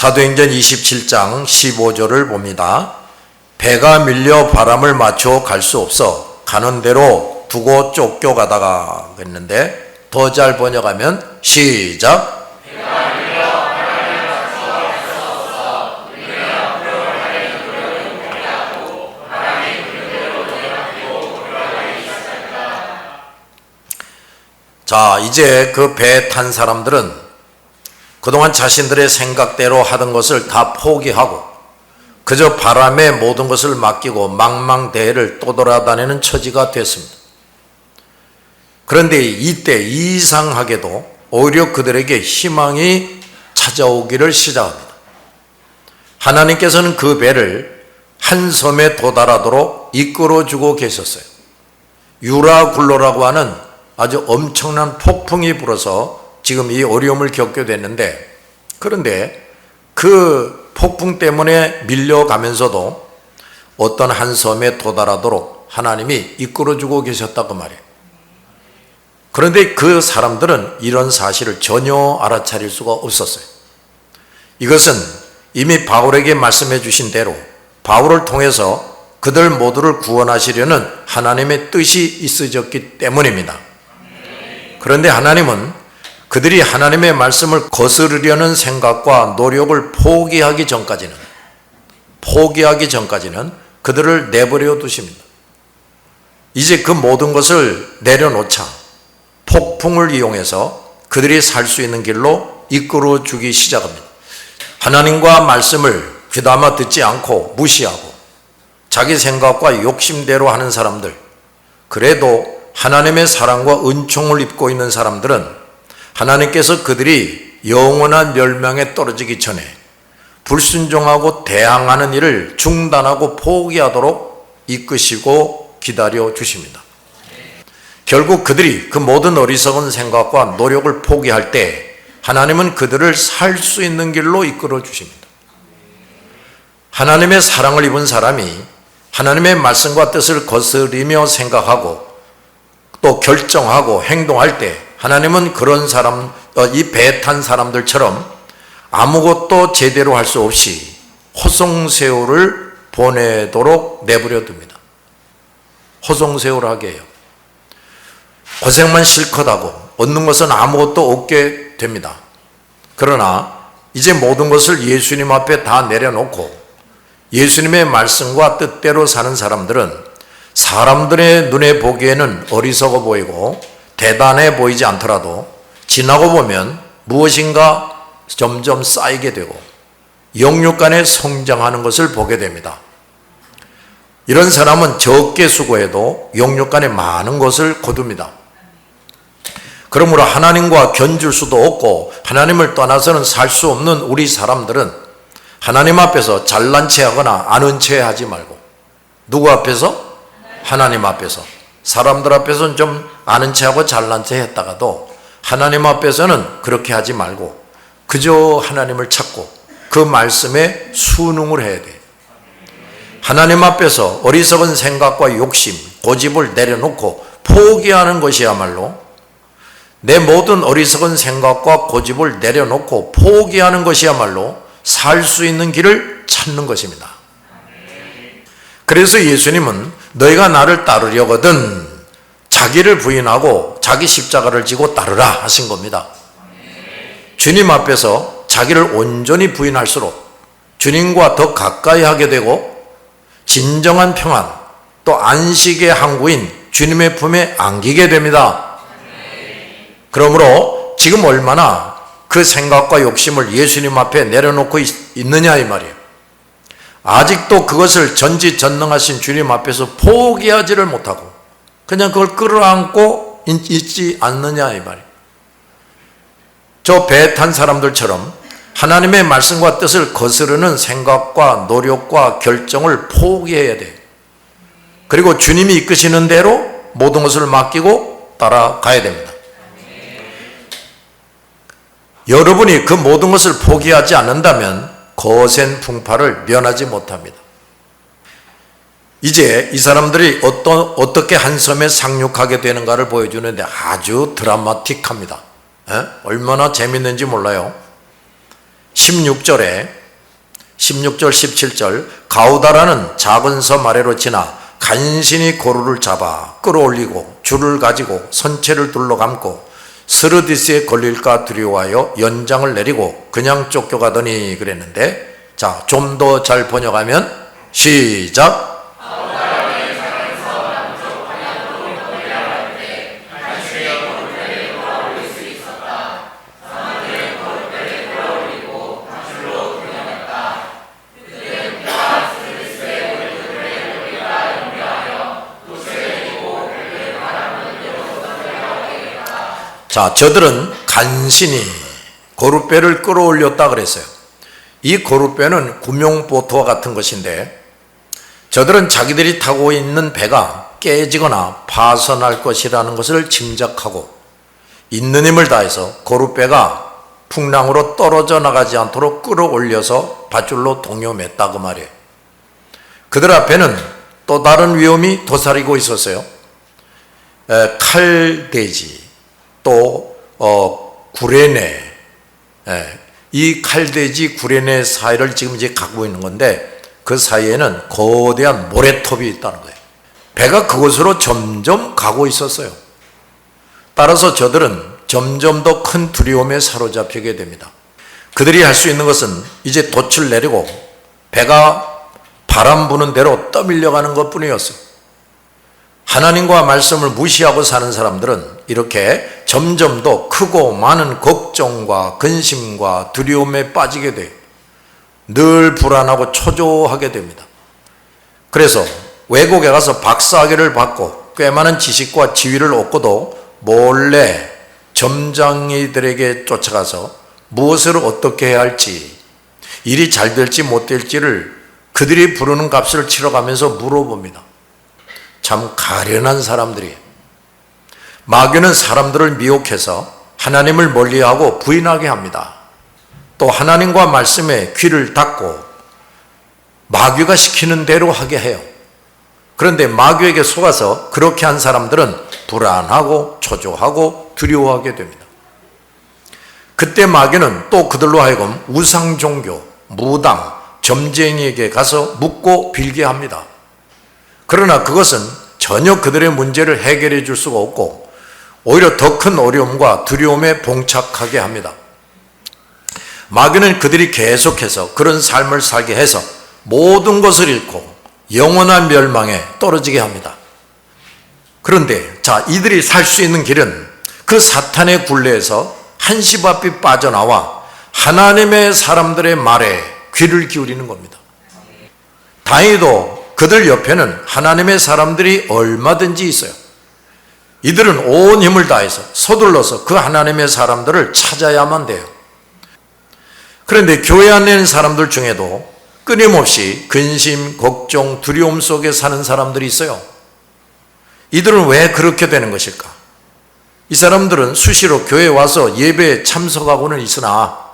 사도행전 27장 15절을 봅니다. 배가 밀려 바람을 맞춰 갈 수 없어 가는 대로 두고 쫓겨가다가 했는데 더 잘 번역하면 시작. 자, 이제 그 배에 탄 사람들은 그동안 자신들의 생각대로 하던 것을 다 포기하고 그저 바람에 모든 것을 맡기고 망망대해를 떠돌아다니는 처지가 됐습니다. 그런데 이때 이상하게도 오히려 그들에게 희망이 찾아오기를 시작합니다. 하나님께서는 그 배를 한 섬에 도달하도록 이끌어주고 계셨어요. 유라굴로라고 하는 아주 엄청난 폭풍이 불어서 지금 이 어려움을 겪게 됐는데, 그런데 그 폭풍 때문에 밀려가면서도 어떤 한 섬에 도달하도록 하나님이 이끌어주고 계셨다고 말이에요. 그런데 그 사람들은 이런 사실을 전혀 알아차릴 수가 없었어요. 이것은 이미 바울에게 말씀해 주신 대로 바울을 통해서 그들 모두를 구원하시려는 하나님의 뜻이 있어졌기 때문입니다. 그런데 하나님은 그들이 하나님의 말씀을 거스르려는 생각과 노력을 포기하기 전까지는 그들을 내버려 두십니다. 이제 그 모든 것을 내려놓자 폭풍을 이용해서 그들이 살 수 있는 길로 이끌어 주기 시작합니다. 하나님과 말씀을 귀담아 듣지 않고 무시하고 자기 생각과 욕심대로 하는 사람들, 그래도 하나님의 사랑과 은총을 입고 있는 사람들은 하나님께서 그들이 영원한 멸망에 떨어지기 전에 불순종하고 대항하는 일을 중단하고 포기하도록 이끄시고 기다려 주십니다. 결국 그들이 그 모든 어리석은 생각과 노력을 포기할 때 하나님은 그들을 살 수 있는 길로 이끌어 주십니다. 하나님의 사랑을 입은 사람이 하나님의 말씀과 뜻을 거스리며 생각하고 또 결정하고 행동할 때 하나님은 그런 사람, 이 배에 탄 사람들처럼 아무것도 제대로 할 수 없이 호송세월을 보내도록 내버려 둡니다. 호송세월 하게 해요. 고생만 실컷 하고 얻는 것은 아무것도 없게 됩니다. 그러나 이제 모든 것을 예수님 앞에 다 내려놓고 예수님의 말씀과 뜻대로 사는 사람들은 사람들의 눈에 보기에는 어리석어 보이고 대단해 보이지 않더라도 지나고 보면 무엇인가 점점 쌓이게 되고 영육 간에 성장하는 것을 보게 됩니다. 이런 사람은 적게 수고해도 영육 간에 많은 것을 거둡니다. 그러므로 하나님과 견줄 수도 없고 하나님을 떠나서는 살 수 없는 우리 사람들은 하나님 앞에서 잘난 체하거나 아는 체하지 말고, 누구 앞에서? 하나님 앞에서. 사람들 앞에서는 좀 아는 체하고 잘난 체 했다가도 하나님 앞에서는 그렇게 하지 말고 그저 하나님을 찾고 그 말씀에 순응을 해야 돼. 하나님 앞에서 어리석은 생각과 욕심, 고집을 내려놓고 포기하는 것이야말로, 내 모든 어리석은 생각과 고집을 내려놓고 포기하는 것이야말로 살 수 있는 길을 찾는 것입니다. 그래서 예수님은 너희가 나를 따르려거든 자기를 부인하고 자기 십자가를 지고 따르라 하신 겁니다. 주님 앞에서 자기를 온전히 부인할수록 주님과 더 가까이 하게 되고 진정한 평안, 또 안식의 항구인 주님의 품에 안기게 됩니다. 그러므로 지금 얼마나 그 생각과 욕심을 예수님 앞에 내려놓고 있느냐 이 말이에요. 아직도 그것을 전지전능하신 주님 앞에서 포기하지를 못하고 그냥 그걸 끌어안고 있지 않느냐 이 말이에요. 저 배에 탄 사람들처럼 하나님의 말씀과 뜻을 거스르는 생각과 노력과 결정을 포기해야 돼요. 그리고 주님이 이끄시는 대로 모든 것을 맡기고 따라가야 됩니다. 여러분이 그 모든 것을 포기하지 않는다면 거센 풍파를 면하지 못합니다. 이제 이 사람들이 어떻게 한 섬에 상륙하게 되는가를 보여주는데 아주 드라마틱합니다. 얼마나 재밌는지 몰라요. 16절에 16절 17절 가우다라는 작은 섬 아래로 지나 간신히 고루를 잡아 끌어올리고 줄을 가지고 선체를 둘러감고 스르디스에 걸릴까 두려워하여 연장을 내리고 그냥 쫓겨가더니 그랬는데, 자, 좀 더 잘 번역하면 시작. 자, 저들은 간신히 고룻배를 끌어올렸다 그랬어요. 이 고룻배는 구명보트와 같은 것인데, 저들은 자기들이 타고 있는 배가 깨지거나 파손할 것이라는 것을 짐작하고 있는 힘을 다해서 고룻배가 풍랑으로 떨어져 나가지 않도록 끌어올려서 밧줄로 동요맸다 그 말이에요. 그들 앞에는 또 다른 위험이 도사리고 있었어요. 칼돼지, 또 구레네, 이 칼돼지 구레네 사이를 지금 이제 가고 있는 건데, 그 사이에는 거대한 모래톱이 있다는 거예요. 배가 그곳으로 점점 가고 있었어요. 따라서 저들은 점점 더 큰 두려움에 사로잡히게 됩니다. 그들이 할 수 있는 것은 이제 돛을 내리고 배가 바람 부는 대로 떠밀려가는 것뿐이었어요. 하나님과 말씀을 무시하고 사는 사람들은 이렇게 점점 더 크고 많은 걱정과 근심과 두려움에 빠지게 돼요. 늘 불안하고 초조하게 됩니다. 그래서 외국에 가서 박사학위를 받고 꽤 많은 지식과 지위를 얻고도 몰래 점장이들에게 쫓아가서 무엇을 어떻게 해야 할지, 일이 잘 될지 못 될지를 그들이 부르는 값을 치러가면서 물어봅니다. 참 가련한 사람들이에요. 마귀는 사람들을 미혹해서 하나님을 멀리하고 부인하게 합니다. 또 하나님과 말씀에 귀를 닫고 마귀가 시키는 대로 하게 해요. 그런데 마귀에게 속아서 그렇게 한 사람들은 불안하고 초조하고 두려워하게 됩니다. 그때 마귀는 또 그들로 하여금 우상 종교, 무당, 점쟁이에게 가서 묻고 빌게 합니다. 그러나 그것은 전혀 그들의 문제를 해결해 줄 수가 없고 오히려 더 큰 어려움과 두려움에 봉착하게 합니다. 마귀는 그들이 계속해서 그런 삶을 살게 해서 모든 것을 잃고 영원한 멸망에 떨어지게 합니다. 그런데 자, 이들이 살 수 있는 길은 그 사탄의 굴레에서 한시바삐 빠져나와 하나님의 사람들의 말에 귀를 기울이는 겁니다. 다행히도 그들 옆에는 하나님의 사람들이 얼마든지 있어요. 이들은 온 힘을 다해서 서둘러서 그 하나님의 사람들을 찾아야만 돼요. 그런데 교회 안에 있는 사람들 중에도 끊임없이 근심, 걱정, 두려움 속에 사는 사람들이 있어요. 이들은 왜 그렇게 되는 것일까? 이 사람들은 수시로 교회에 와서 예배에 참석하고는 있으나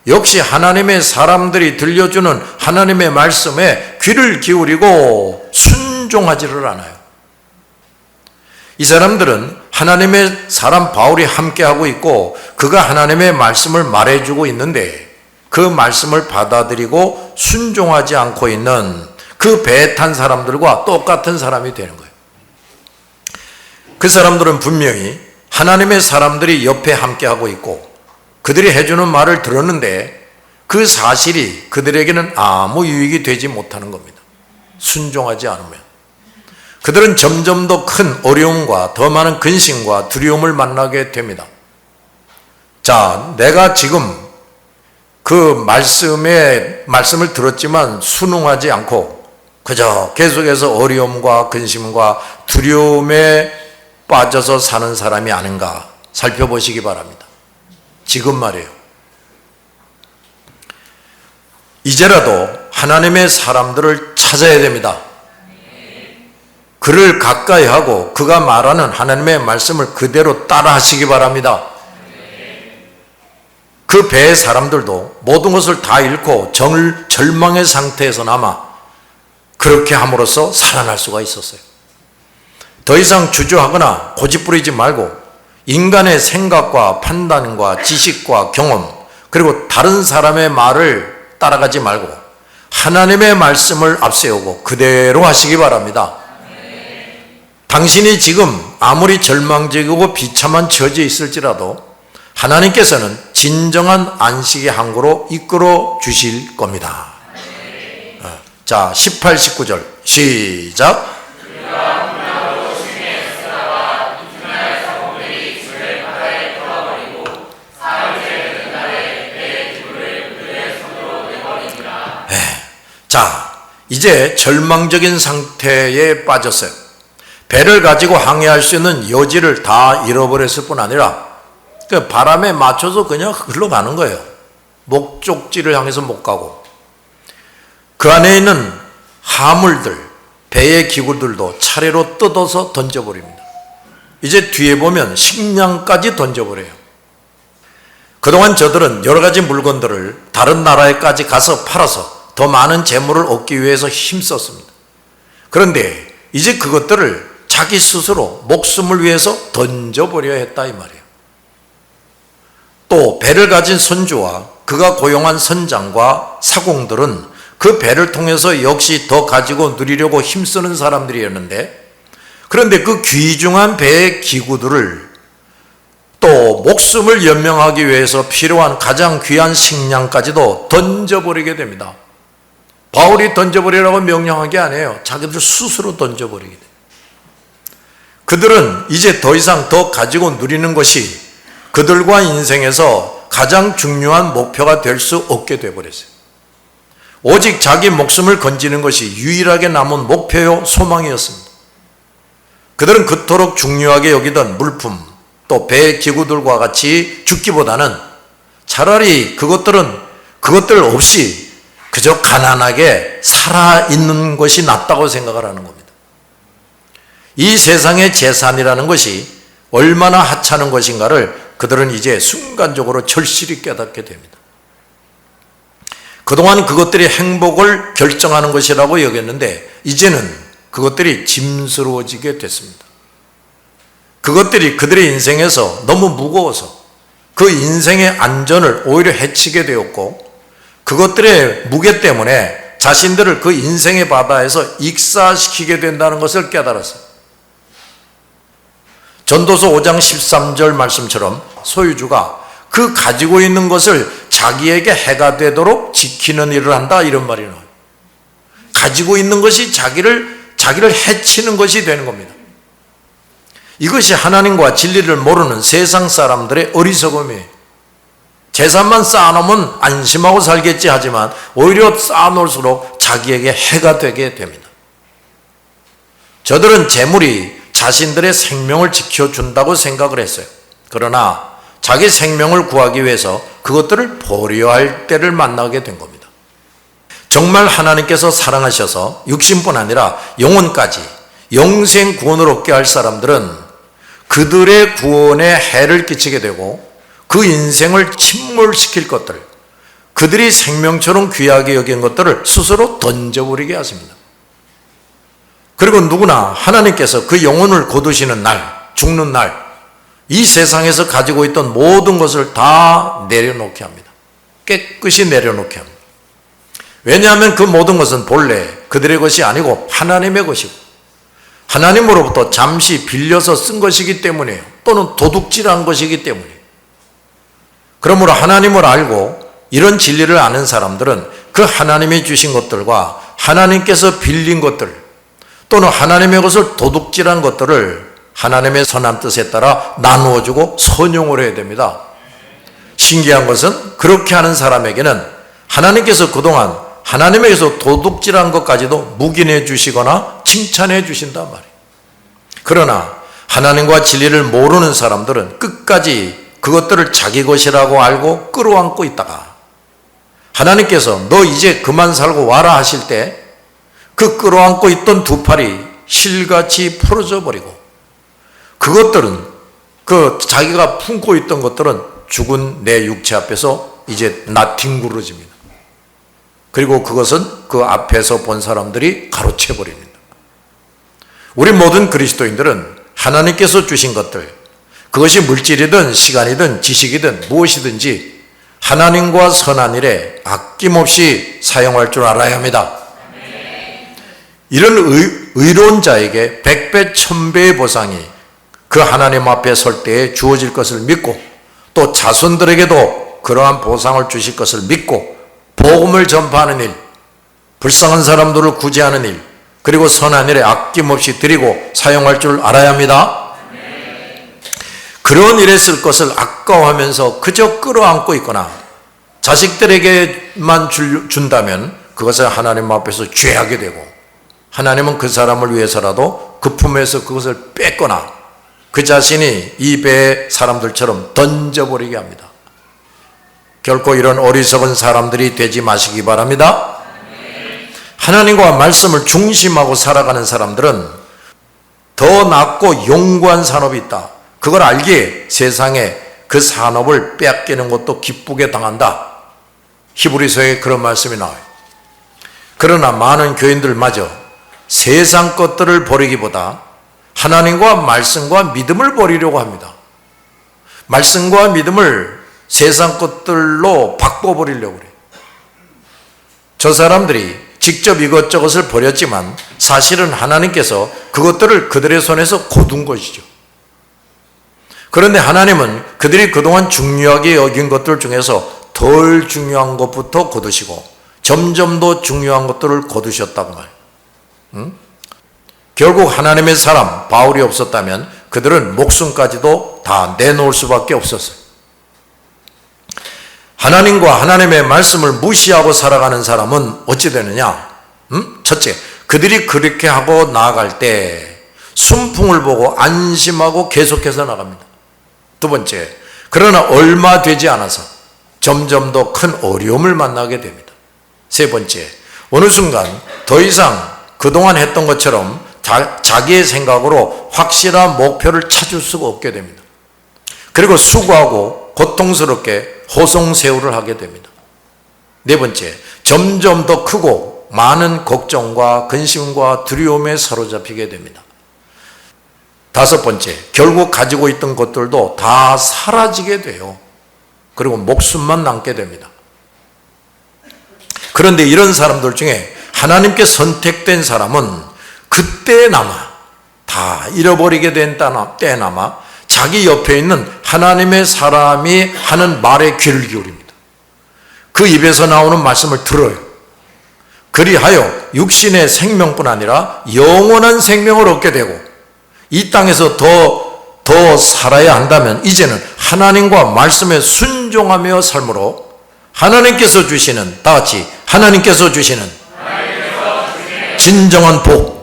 역시 하나님의 사람들이 들려주는 하나님의 말씀에 귀를 기울이고 순종하지를 않아요. 이 사람들은 하나님의 사람 바울이 함께하고 있고 그가 하나님의 말씀을 말해주고 있는데 그 말씀을 받아들이고 순종하지 않고 있는 그 배에 탄 사람들과 똑같은 사람이 되는 거예요. 그 사람들은 분명히 하나님의 사람들이 옆에 함께하고 있고 그들이 해주는 말을 들었는데 그 사실이 그들에게는 아무 유익이 되지 못하는 겁니다. 순종하지 않으면. 그들은 점점 더 큰 어려움과 더 많은 근심과 두려움을 만나게 됩니다. 자, 내가 지금 그 말씀을 들었지만 순응하지 않고 그저 계속해서 어려움과 근심과 두려움에 빠져서 사는 사람이 아닌가 살펴보시기 바랍니다. 지금 말이에요. 이제라도 하나님의 사람들을 찾아야 됩니다. 그를 가까이 하고 그가 말하는 하나님의 말씀을 그대로 따라 하시기 바랍니다. 그 배의 사람들도 모든 것을 다 잃고 절망의 상태에서나마 그렇게 함으로써 살아날 수가 있었어요. 더 이상 주저하거나 고집부리지 말고 인간의 생각과 판단과 지식과 경험 그리고 다른 사람의 말을 따라가지 말고 하나님의 말씀을 앞세우고 그대로 하시기 바랍니다. 당신이 지금 아무리 절망적이고 비참한 처지에 있을지라도 하나님께서는 진정한 안식의 항구로 이끌어 주실 겁니다. 자, 18, 19절 시작. 자, 이제 절망적인 상태에 빠졌어요. 배를 가지고 항해할 수 있는 여지를 다 잃어버렸을 뿐 아니라 그 바람에 맞춰서 그냥 흘러가는 거예요. 목적지를 향해서 못 가고 그 안에 있는 화물들, 배의 기구들도 차례로 뜯어서 던져버립니다. 이제 뒤에 보면 식량까지 던져버려요. 그동안 저들은 여러 가지 물건들을 다른 나라에까지 가서 팔아서 더 많은 재물을 얻기 위해서 힘썼습니다. 그런데 이제 그것들을 자기 스스로 목숨을 위해서 던져버려야 했다 이 말이에요. 또 배를 가진 선주와 그가 고용한 선장과 사공들은 그 배를 통해서 역시 더 가지고 누리려고 힘쓰는 사람들이었는데, 그런데 그 귀중한 배의 기구들을 또 목숨을 연명하기 위해서 필요한 가장 귀한 식량까지도 던져버리게 됩니다. 바울이 던져버리라고 명령한 게 아니에요. 자기들 스스로 던져버리게 돼요. 그들은 이제 더 이상 더 가지고 누리는 것이 그들과 인생에서 가장 중요한 목표가 될 수 없게 되어버렸어요. 오직 자기 목숨을 건지는 것이 유일하게 남은 목표요 소망이었습니다. 그들은 그토록 중요하게 여기던 물품 또 배 기구들과 같이 죽기보다는 차라리 그것들 없이 그저 가난하게 살아있는 것이 낫다고 생각을 하는 겁니다. 이 세상의 재산이라는 것이 얼마나 하찮은 것인가를 그들은 이제 순간적으로 절실히 깨닫게 됩니다. 그동안 그것들이 행복을 결정하는 것이라고 여겼는데 이제는 그것들이 짐스러워지게 됐습니다. 그것들이 그들의 인생에서 너무 무거워서 그 인생의 안전을 오히려 해치게 되었고, 그것들의 무게 때문에 자신들을 그 인생의 바다에서 익사시키게 된다는 것을 깨달았어요. 전도서 5장 13절 말씀처럼 소유주가 그 가지고 있는 것을 자기에게 해가 되도록 지키는 일을 한다, 이런 말이 나와요. 가지고 있는 것이 자기를 해치는 것이 되는 겁니다. 이것이 하나님과 진리를 모르는 세상 사람들의 어리석음이에요. 재산만 쌓아놓으면 안심하고 살겠지 하지만 오히려 쌓아놓을수록 자기에게 해가 되게 됩니다. 저들은 재물이 자신들의 생명을 지켜준다고 생각을 했어요. 그러나 자기 생명을 구하기 위해서 그것들을 버려야 때를 만나게 된 겁니다. 정말 하나님께서 사랑하셔서 육신뿐 아니라 영혼까지 영생 구원을 얻게 할 사람들은 그들의 구원에 해를 끼치게 되고 그 인생을 침몰시킬 것들, 그들이 생명처럼 귀하게 여긴 것들을 스스로 던져버리게 하십니다. 그리고 누구나 하나님께서 그 영혼을 거두시는 날, 죽는 날, 이 세상에서 가지고 있던 모든 것을 다 내려놓게 합니다. 깨끗이 내려놓게 합니다. 왜냐하면 그 모든 것은 본래 그들의 것이 아니고 하나님의 것이고 하나님으로부터 잠시 빌려서 쓴 것이기 때문이에요. 또는 도둑질한 것이기 때문이에요. 그러므로 하나님을 알고 이런 진리를 아는 사람들은 그 하나님이 주신 것들과 하나님께서 빌린 것들 또는 하나님의 것을 도둑질한 것들을 하나님의 선한 뜻에 따라 나누어주고 선용을 해야 됩니다. 신기한 것은 그렇게 하는 사람에게는 하나님께서 그동안 하나님에게서 도둑질한 것까지도 묵인해 주시거나 칭찬해 주신단 말이에요. 그러나 하나님과 진리를 모르는 사람들은 끝까지 그것들을 자기 것이라고 알고 끌어안고 있다가 하나님께서 너 이제 그만 살고 와라 하실 때 그 끌어안고 있던 두 팔이 실같이 풀어져 버리고 그것들은 그 자기가 품고 있던 것들은 죽은 내 육체 앞에서 이제 나뒹굴어집니다. 그리고 그것은 그 앞에서 본 사람들이 가로채 버립니다. 우리 모든 그리스도인들은 하나님께서 주신 것들, 그것이 물질이든 시간이든 지식이든 무엇이든지 하나님과 선한 일에 아낌없이 사용할 줄 알아야 합니다. 이런 의로운 자에게 백배 천배의 보상이 그 하나님 앞에 설 때에 주어질 것을 믿고, 또 자손들에게도 그러한 보상을 주실 것을 믿고 복음을 전파하는 일, 불쌍한 사람들을 구제하는 일, 그리고 선한 일에 아낌없이 드리고 사용할 줄 알아야 합니다. 그런 일에 쓸 것을 아까워하면서 그저 끌어안고 있거나 자식들에게만 준다면 그것을 하나님 앞에서 죄하게 되고, 하나님은 그 사람을 위해서라도 그 품에서 그것을 뺏거나 그 자신이 이 배의 사람들처럼 던져버리게 합니다. 결코 이런 어리석은 사람들이 되지 마시기 바랍니다. 하나님과 말씀을 중심하고 살아가는 사람들은 더 낫고 용구한 산업이 있다. 그걸 알기에 세상에 그 산업을 빼앗기는 것도 기쁘게 당한다. 히브리서에 그런 말씀이 나와요. 그러나 많은 교인들마저 세상 것들을 버리기보다 하나님과 말씀과 믿음을 버리려고 합니다. 말씀과 믿음을 세상 것들로 바꿔버리려고 그래요. 저 사람들이 직접 이것저것을 버렸지만 사실은 하나님께서 그것들을 그들의 손에서 거둔 것이죠. 그런데 하나님은 그들이 그동안 중요하게 여긴 것들 중에서 덜 중요한 것부터 거두시고 점점 더 중요한 것들을 거두셨다고 말해요. 결국 하나님의 사람 바울이 없었다면 그들은 목숨까지도 다 내놓을 수밖에 없었어요. 하나님과 하나님의 말씀을 무시하고 살아가는 사람은 어찌 되느냐? 첫째, 그들이 그렇게 하고 나아갈 때 순풍을 보고 안심하고 계속해서 나갑니다. 두 번째, 그러나 얼마 되지 않아서 점점 더 큰 어려움을 만나게 됩니다. 세 번째, 어느 순간 더 이상 그동안 했던 것처럼 자기의 생각으로 확실한 목표를 찾을 수가 없게 됩니다. 그리고 수고하고 고통스럽게 호송세우를 하게 됩니다. 네 번째, 점점 더 크고 많은 걱정과 근심과 두려움에 사로잡히게 됩니다. 다섯 번째, 결국 가지고 있던 것들도 다 사라지게 돼요. 그리고 목숨만 남게 됩니다. 그런데 이런 사람들 중에 하나님께 선택된 사람은 그때나마, 다 잃어버리게 된 때나마 자기 옆에 있는 하나님의 사람이 하는 말에 귀를 기울입니다. 그 입에서 나오는 말씀을 들어요. 그리하여 육신의 생명뿐 아니라 영원한 생명을 얻게 되고, 이 땅에서 더 살아야 한다면 이제는 하나님과 말씀에 순종하며 삶으로 하나님께서 주시는, 다 같이 하나님께서 주시는 진정한 복,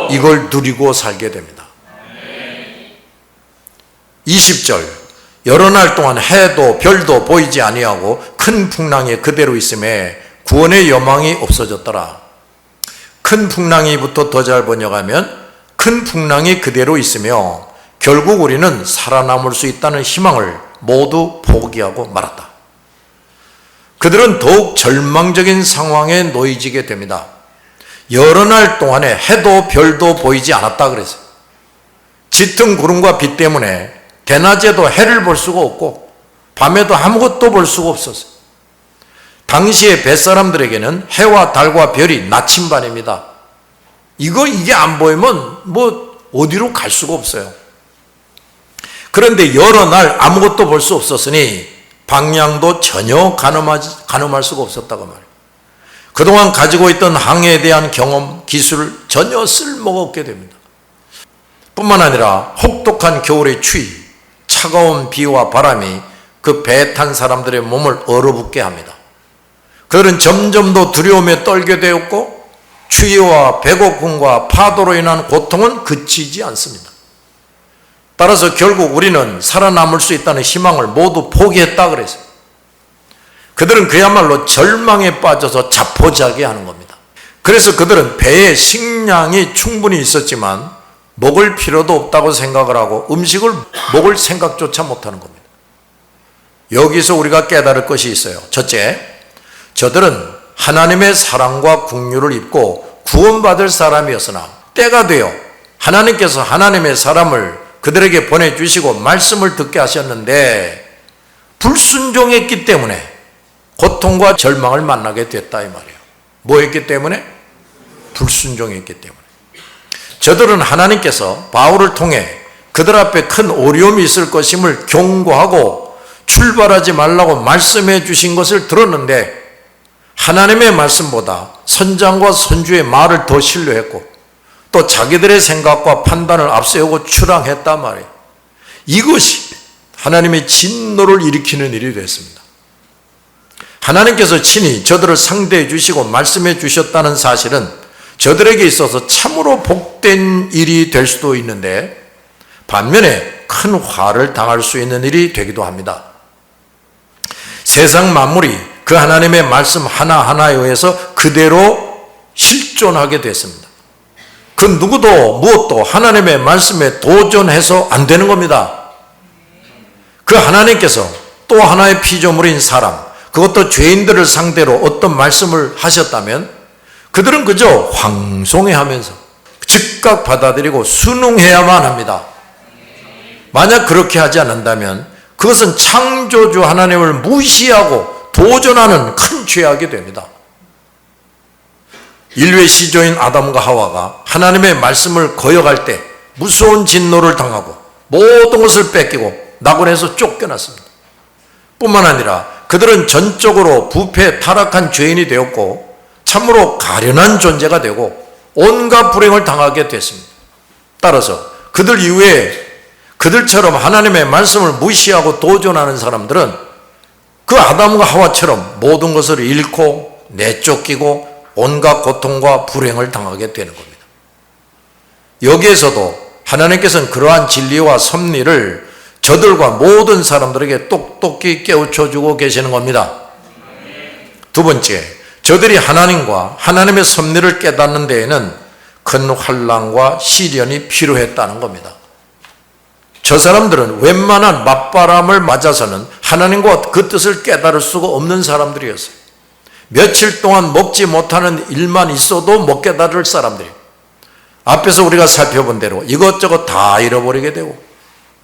이걸 누리고 살게 됩니다. 20절, 여러 날 동안 해도 별도 보이지 아니하고 큰 풍랑이 그대로 있음에 구원의 여망이 없어졌더라. 큰 풍랑이부터 더 잘 번역하면 큰 풍랑이 그대로 있으며 결국 우리는 살아남을 수 있다는 희망을 모두 포기하고 말았다. 그들은 더욱 절망적인 상황에 놓이지게 됩니다. 여러 날 동안에 해도 별도 보이지 않았다 그랬어요. 짙은 구름과 빛 때문에 대낮에도 해를 볼 수가 없고 밤에도 아무것도 볼 수가 없었어요. 당시의 뱃사람들에게는 해와 달과 별이 나침반입니다. 이게 안 보이면 뭐 어디로 갈 수가 없어요. 그런데 여러 날 아무것도 볼 수 없었으니 방향도 전혀 가늠할 수가 없었다고 말해요. 그동안 가지고 있던 항해에 대한 경험, 기술을 전혀 쓸모가 없게 됩니다. 뿐만 아니라 혹독한 겨울의 추위, 차가운 비와 바람이 그 배에 탄 사람들의 몸을 얼어붙게 합니다. 그들은 점점 더 두려움에 떨게 되었고 추위와 배고픔과 파도로 인한 고통은 그치지 않습니다. 따라서 결국 우리는 살아남을 수 있다는 희망을 모두 포기했다 그랬어요. 그들은 그야말로 절망에 빠져서 자포자기하는 겁니다. 그래서 그들은 배에 식량이 충분히 있었지만 먹을 필요도 없다고 생각을 하고 음식을 먹을 생각조차 못하는 겁니다. 여기서 우리가 깨달을 것이 있어요. 첫째, 저들은 하나님의 사랑과 긍휼을 입고 구원받을 사람이었으나 때가 되어 하나님께서 하나님의 사람을 그들에게 보내주시고 말씀을 듣게 하셨는데 불순종했기 때문에 고통과 절망을 만나게 됐다 이 말이에요. 뭐 했기 때문에? 불순종했기 때문에. 저들은 하나님께서 바울을 통해 그들 앞에 큰 어려움이 있을 것임을 경고하고 출발하지 말라고 말씀해 주신 것을 들었는데 하나님의 말씀보다 선장과 선주의 말을 더 신뢰했고 또 자기들의 생각과 판단을 앞세우고 추랑했단 말이에요. 이것이 하나님의 진노를 일으키는 일이 됐습니다. 하나님께서 친히 저들을 상대해 주시고 말씀해 주셨다는 사실은 저들에게 있어서 참으로 복된 일이 될 수도 있는데 반면에 큰 화를 당할 수 있는 일이 되기도 합니다. 세상 만물이 그 하나님의 말씀 하나하나에 의해서 그대로 실존하게 됐습니다. 그 누구도 무엇도 하나님의 말씀에 도전해서 안 되는 겁니다. 그 하나님께서 또 하나의 피조물인 사람, 그것도 죄인들을 상대로 어떤 말씀을 하셨다면 그들은 그저 황송해하면서 즉각 받아들이고 순응해야만 합니다. 만약 그렇게 하지 않는다면 그것은 창조주 하나님을 무시하고 도전하는 큰 죄악이 됩니다. 인류의 시조인 아담과 하와가 하나님의 말씀을 거역할 때 무서운 진노를 당하고 모든 것을 뺏기고 낙원에서 쫓겨났습니다. 뿐만 아니라 그들은 전적으로 부패 타락한 죄인이 되었고 참으로 가련한 존재가 되고 온갖 불행을 당하게 됐습니다. 따라서 그들 이후에 그들처럼 하나님의 말씀을 무시하고 도전하는 사람들은 그 아담과 하와처럼 모든 것을 잃고 내쫓기고 온갖 고통과 불행을 당하게 되는 겁니다. 여기에서도 하나님께서는 그러한 진리와 섭리를 저들과 모든 사람들에게 똑똑히 깨우쳐주고 계시는 겁니다. 두 번째, 저들이 하나님과 하나님의 섭리를 깨닫는 데에는 큰 환난과 시련이 필요했다는 겁니다. 저 사람들은 웬만한 맞바람을 맞아서는 하나님과 그 뜻을 깨달을 수가 없는 사람들이었어요. 며칠 동안 먹지 못하는 일만 있어도 못 깨달을 사람들이에요. 앞에서 우리가 살펴본 대로 이것저것 다 잃어버리게 되고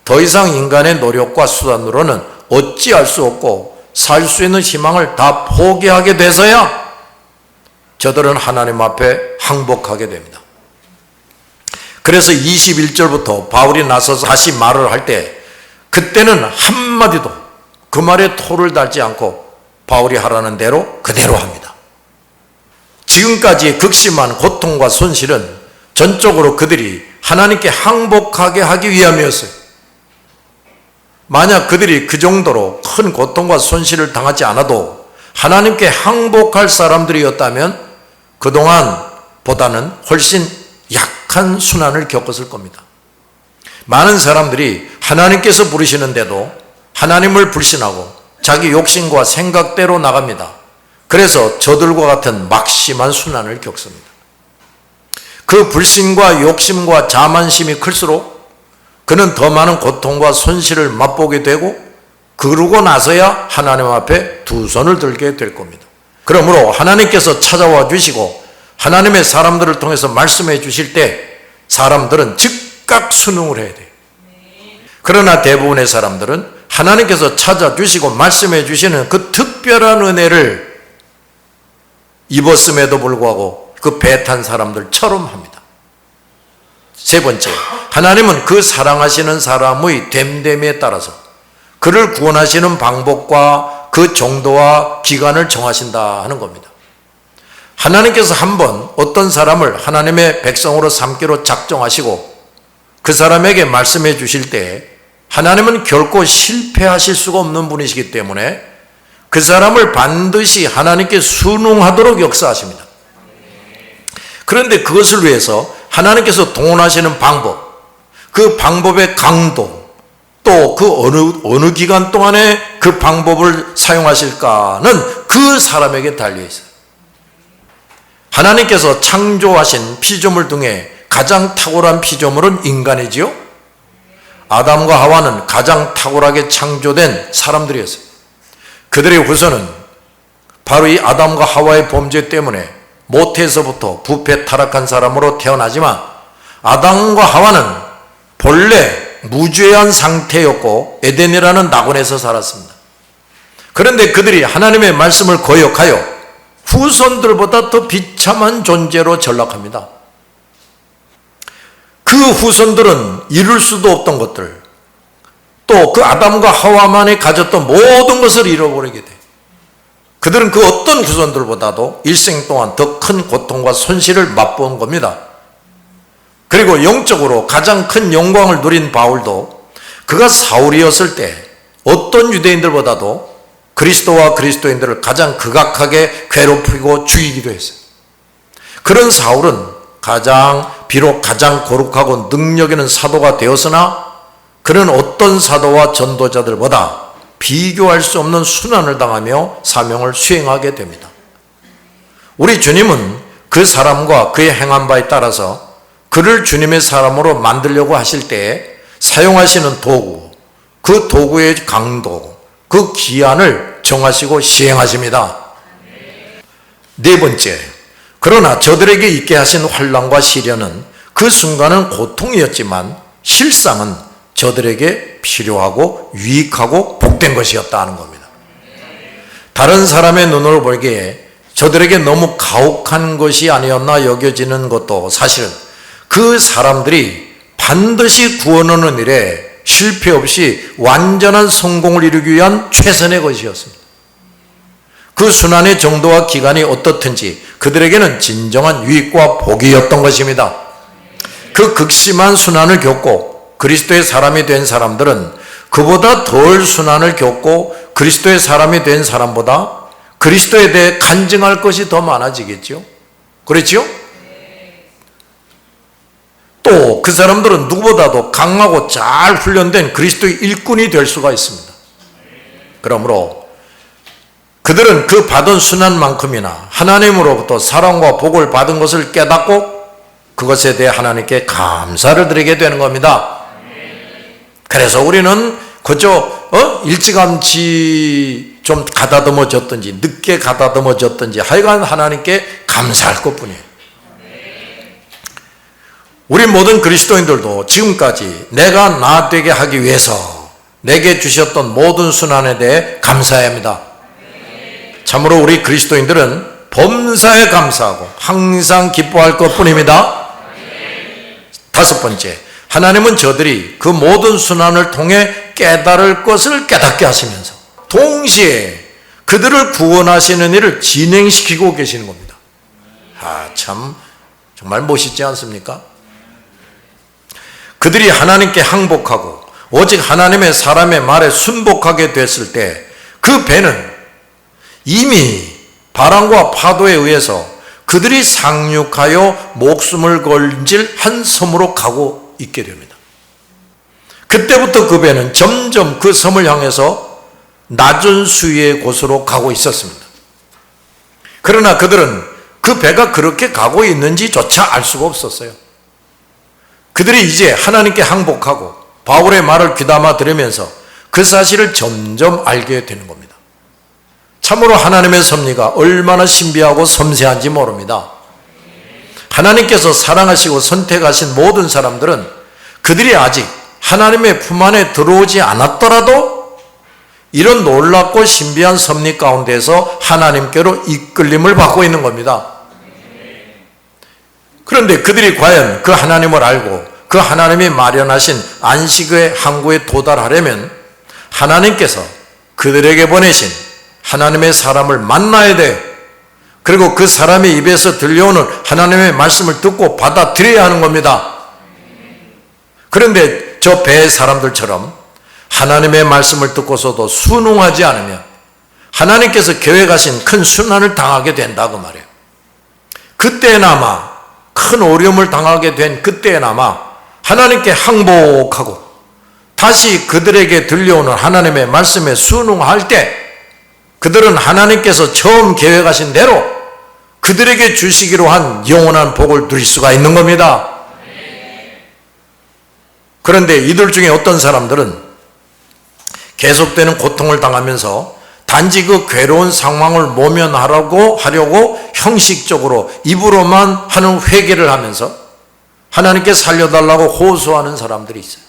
더 이상 인간의 노력과 수단으로는 어찌할 수 없고 살 수 있는 희망을 다 포기하게 돼서야 저들은 하나님 앞에 항복하게 됩니다. 그래서 21절부터 바울이 나서서 다시 말을 할 때 그때는 한마디도 그 말에 토를 달지 않고 바울이 하라는 대로 그대로 합니다. 지금까지 극심한 고통과 손실은 전적으로 그들이 하나님께 항복하게 하기 위함이었어요. 만약 그들이 그 정도로 큰 고통과 손실을 당하지 않아도 하나님께 항복할 사람들이었다면 그동안보다는 훨씬 약한 순환을 겪었을 겁니다. 많은 사람들이 하나님께서 부르시는데도 하나님을 불신하고 자기 욕심과 생각대로 나갑니다. 그래서 저들과 같은 막심한 순환을 겪습니다. 그 불신과 욕심과 자만심이 클수록 그는 더 많은 고통과 손실을 맛보게 되고 그러고 나서야 하나님 앞에 두 손을 들게 될 겁니다. 그러므로 하나님께서 찾아와 주시고 하나님의 사람들을 통해서 말씀해 주실 때 사람들은 즉각 순응을 해야 돼요. 그러나 대부분의 사람들은 하나님께서 찾아주시고 말씀해 주시는 그 특별한 은혜를 입었음에도 불구하고 그 배탄 사람들처럼 합니다. 세 번째, 하나님은 그 사랑하시는 사람의 됨됨이에 따라서 그를 구원하시는 방법과 그 정도와 기간을 정하신다 하는 겁니다. 하나님께서 한번 어떤 사람을 하나님의 백성으로 삼기로 작정하시고 그 사람에게 말씀해 주실 때 하나님은 결코 실패하실 수가 없는 분이시기 때문에 그 사람을 반드시 하나님께 순응하도록 역사하십니다. 그런데 그것을 위해서 하나님께서 동원하시는 방법, 그 방법의 강도, 또 그 어느 기간 동안에 그 방법을 사용하실까는 그 사람에게 달려있어요. 하나님께서 창조하신 피조물 중에 가장 탁월한 피조물은 인간이지요. 아담과 하와는 가장 탁월하게 창조된 사람들이었어요. 그들의 후손은 바로 이 아담과 하와의 범죄 때문에 모태에서부터 부패 타락한 사람으로 태어나지만 아담과 하와는 본래 무죄한 상태였고 에덴이라는 낙원에서 살았습니다. 그런데 그들이 하나님의 말씀을 거역하여 후손들보다 더 비참한 존재로 전락합니다. 그 후손들은 이룰 수도 없던 것들, 또 그 아담과 하와만이 가졌던 모든 것을 잃어버리게 돼. 그들은 그 어떤 후손들보다도 일생 동안 더 큰 고통과 손실을 맛본 겁니다. 그리고 영적으로 가장 큰 영광을 누린 바울도 그가 사울이었을 때 어떤 유대인들보다도 그리스도와 그리스도인들을 가장 극악하게 괴롭히고 죽이기도 했어요. 그런 사울은 비록 가장 거룩하고 능력 있는 사도가 되었으나 그는 어떤 사도와 전도자들보다 비교할 수 없는 순환을 당하며 사명을 수행하게 됩니다. 우리 주님은 그 사람과 그의 행한 바에 따라서 그를 주님의 사람으로 만들려고 하실 때에 사용하시는 도구, 그 도구의 강도, 그 기한을 정하시고 시행하십니다. 네 번째, 그러나 저들에게 있게 하신 환난과 시련은 그 순간은 고통이었지만 실상은 저들에게 필요하고 유익하고 복된 것이었다 하는 겁니다. 다른 사람의 눈으로 보기에 저들에게 너무 가혹한 것이 아니었나 여겨지는 것도 사실은 그 사람들이 반드시 구원 얻는 일에 실패 없이 완전한 성공을 이루기 위한 최선의 것이었습니다. 그 순환의 정도와 기간이 어떻든지 그들에게는 진정한 유익과 복이었던 것입니다. 그 극심한 순환을 겪고 그리스도의 사람이 된 사람들은 그보다 덜 순환을 겪고 그리스도의 사람이 된 사람보다 그리스도에 대해 간증할 것이 더 많아지겠죠. 그렇죠? 또 그 사람들은 누구보다도 강하고 잘 훈련된 그리스도의 일꾼이 될 수가 있습니다. 그러므로 그들은 그 받은 순환만큼이나 하나님으로부터 사랑과 복을 받은 것을 깨닫고 그것에 대해 하나님께 감사를 드리게 되는 겁니다. 그래서 우리는 그저 일찌감치 좀 가다듬어졌든지 늦게 가다듬어졌든지 하여간 하나님께 감사할 것뿐이에요. 우리 모든 그리스도인들도 지금까지 내가 나 되게 하기 위해서 내게 주셨던 모든 순환에 대해 감사해야 합니다. 참으로 우리 그리스도인들은 범사에 감사하고 항상 기뻐할 것뿐입니다. 다섯 번째, 하나님은 저들이 그 모든 순환을 통해 깨달을 것을 깨닫게 하시면서 동시에 그들을 구원하시는 일을 진행시키고 계시는 겁니다. 참 정말 멋있지 않습니까? 그들이 하나님께 항복하고 오직 하나님의 사람의 말에 순복하게 됐을 때 그 배는 이미 바람과 파도에 의해서 그들이 상륙하여 목숨을 걸질 한 섬으로 가고 있게 됩니다. 그때부터 그 배는 점점 그 섬을 향해서 낮은 수위의 곳으로 가고 있었습니다. 그러나 그들은 그 배가 그렇게 가고 있는지조차 알 수가 없었어요. 그들이 이제 하나님께 항복하고 바울의 말을 귀담아 들으면서 그 사실을 점점 알게 되는 겁니다. 참으로 하나님의 섭리가 얼마나 신비하고 섬세한지 모릅니다. 하나님께서 사랑하시고 선택하신 모든 사람들은 그들이 아직 하나님의 품 안에 들어오지 않았더라도 이런 놀랍고 신비한 섭리 가운데서 하나님께로 이끌림을 받고 있는 겁니다. 그런데 그들이 과연 그 하나님을 알고 그 하나님이 마련하신 안식의 항구에 도달하려면 하나님께서 그들에게 보내신 하나님의 사람을 만나야 돼. 그리고 그 사람의 입에서 들려오는 하나님의 말씀을 듣고 받아들여야 하는 겁니다. 그런데 저 배의 사람들처럼 하나님의 말씀을 듣고서도 순응하지 않으면 하나님께서 계획하신 큰 순환을 당하게 된다 그 말이에요. 그때나마 큰 어려움을 당하게 된 그때나마 하나님께 항복하고 다시 그들에게 들려오는 하나님의 말씀에 순응할 때 그들은 하나님께서 처음 계획하신 대로 그들에게 주시기로 한 영원한 복을 누릴 수가 있는 겁니다. 그런데 이들 중에 어떤 사람들은 계속되는 고통을 당하면서 단지 그 괴로운 상황을 모면하려고 형식적으로 입으로만 하는 회개를 하면서 하나님께 살려달라고 호소하는 사람들이 있어요.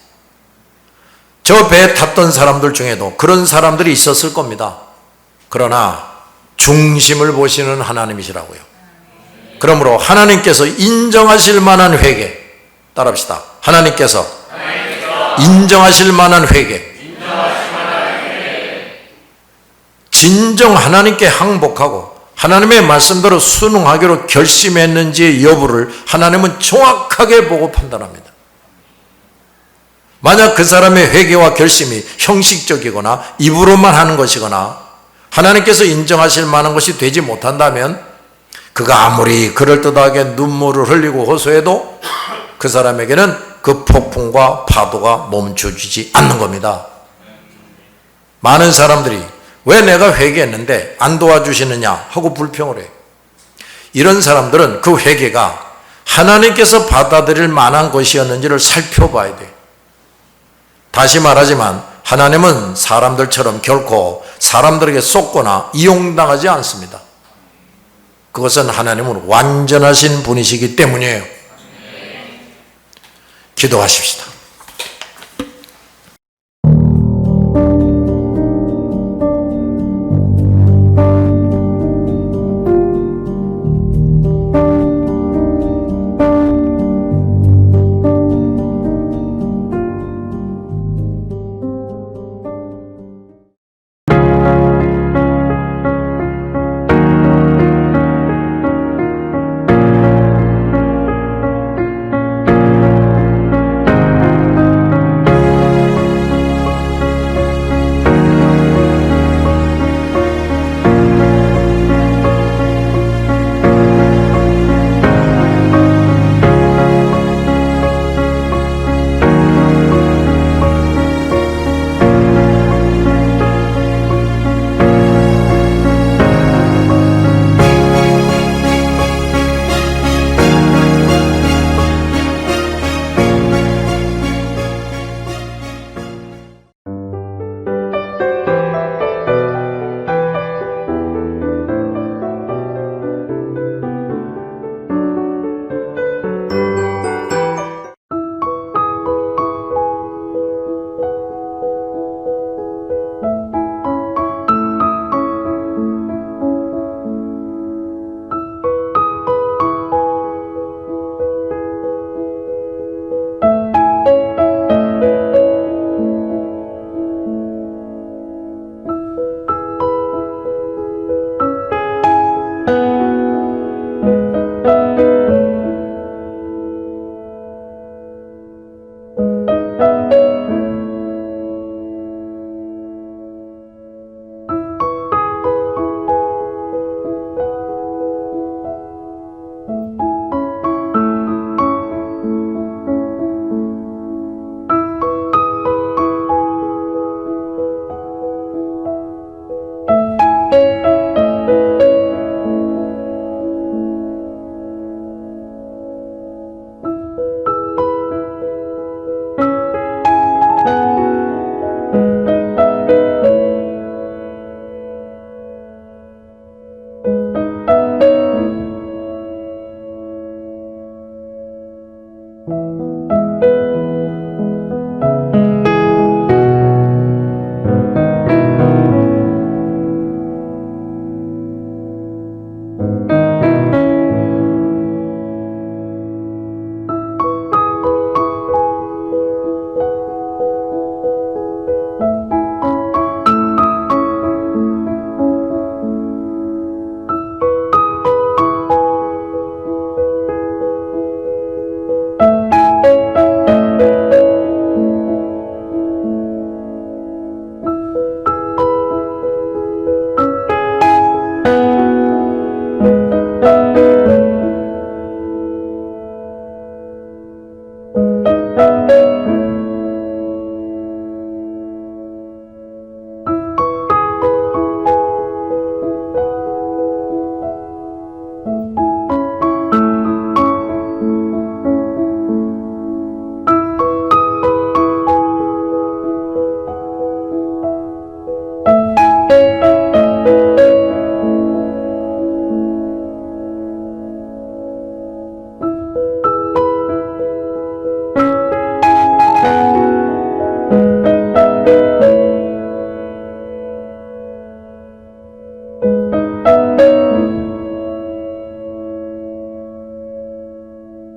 저 배에 탔던 사람들 중에도 그런 사람들이 있었을 겁니다. 그러나 중심을 보시는 하나님이시라고요. 그러므로 하나님께서 인정하실 만한 회개, 따라합시다. 하나님께서 인정하실 만한 회개, 진정 하나님께 항복하고 하나님의 말씀대로 순응하기로 결심했는지의 여부를 하나님은 정확하게 보고 판단합니다. 만약 그 사람의 회개와 결심이 형식적이거나 입으로만 하는 것이거나 하나님께서 인정하실 만한 것이 되지 못한다면 그가 아무리 그럴듯하게 눈물을 흘리고 호소해도 그 사람에게는 그 폭풍과 파도가 멈춰주지 않는 겁니다. 많은 사람들이 왜 내가 회개했는데 안 도와주시느냐 하고 불평을 해요. 이런 사람들은 그 회개가 하나님께서 받아들일 만한 것이었는지를 살펴봐야 돼요. 다시 말하지만 하나님은 사람들처럼 결코 사람들에게 쏟거나 이용당하지 않습니다. 그것은 하나님은 완전하신 분이시기 때문이에요. 기도하십시다.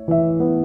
주